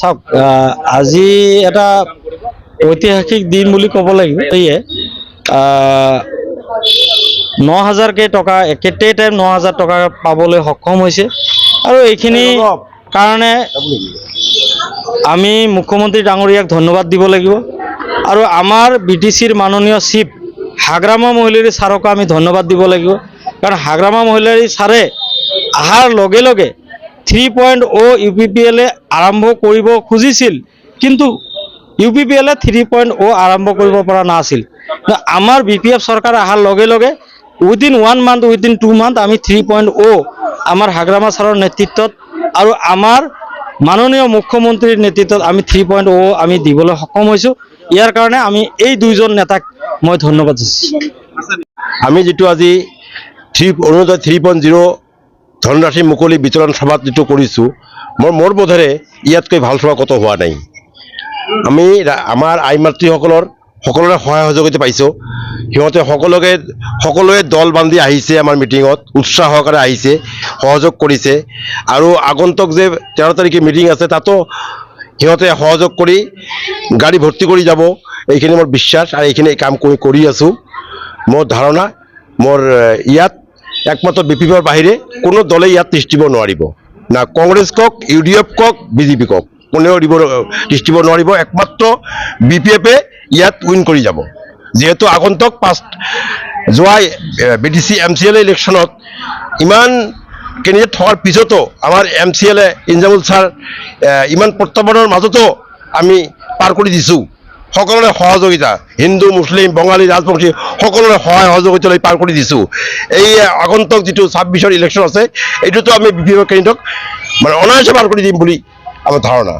চাওক, আজি এটা ঐতিহাসিক দিন বুলি ক'ব লাগিব। সেয়ে 9,000কে টকা একেটাই টাইম 9,000 টকা পাবলৈ সক্ষম হৈছে আৰু এইখিনি কাৰণে আমি মুখ্যমন্ত্ৰী ডাঙৰীয়াক ধন্যবাদ দিব লাগিব আৰু আমাৰ BTCৰ মাননীয় চিফ হাগ্ৰামা মহিলাৰী ছাৰকো আমি ধন্যবাদ দিব লাগিব। কাৰণ হাগ্ৰামা মহিলাৰী ছাৰে অহাৰ লগে লগে 3.0 UPPL আৰম্ভ কৰিব খুজিছিল, কিন্তু UPPL 3.0 আৰম্ভ কৰিব পৰা নাছিল। আমাৰ BPF চৰকাৰ অহাৰ লগে লগে উইদিন 1 মান্থ উইদিন 2 মান্থ আমি 3.0 আমাৰ হাগ্ৰামা ছাৰৰ নেতৃত্বত আৰু আমাৰ মাননীয় মুখ্যমন্ত্ৰীৰ নেতৃত্বত আমি 3.0 আমি দিবলৈ সক্ষম হৈছোঁ। ইয়াৰ কাৰণে আমি এই দুইজন নেতাক মই ধন্যবাদ দিছোঁ। আমি যিটো আজি 3.0 ধনৰাশি মুকলি বিতৰণ সভাত যিটো কৰিছোঁ, মোৰ বোধেৰে ইয়াতকৈ ভাল সভা ক'তো হোৱা নাই। আমি আমাৰ আই মাতৃসকলৰ সকলোৰে সহায় সহযোগিতা পাইছোঁ। সিহঁতে সকলোৱে দল বান্ধি আহিছে, আমাৰ মিটিঙত উৎসাহ সহকাৰে আহিছে, সহযোগ কৰিছে আৰু আগন্তুক যে 13 তাৰিখে মিটিং আছে তাতো সিহঁতে সহযোগ কৰি গাড়ী ভৰ্তি কৰি যাব, এইখিনি মোৰ বিশ্বাস আৰু এইখিনি কাম কৰি আছোঁ। মোৰ ধাৰণা, মোৰ ইয়াত একমাত্ৰ BPF বাহিৰে কোনো দলে ইয়াত তিষ্ঠিব নোৱাৰিব, না কংগ্ৰেছ কওক, UDF কওক, BJP কওক, কোনেও তিষ্ঠিব নোৱাৰিব। একমাত্ৰ BPFে ইয়াত উইন কৰি যাব। যিহেতু আগন্তুক যোৱা BDC MCLA ইলেকশ্যনত ইমান কেণ্ডিডেট থকাৰ পিছতো আমাৰ MCLA ইনজামুল ছাৰ ইমান প্ৰত্যাহ্বানৰ মাজতো আমি পাৰ কৰি দিছোঁ। সকলোৰে সহযোগিতা, হিন্দু মুছলিম বঙালী ৰাজবংশী সকলোৰে সহায় সহযোগিতা লৈ পাৰ কৰি দিছোঁ। এই আগন্তুক যিটো 26ৰ ইলেকশ্যন আছে, এইটোতো আমি BPF কেণ্ডিডেটক মানে অনায়াসে পাৰ কৰি দিম বুলি আমাৰ ধাৰণা।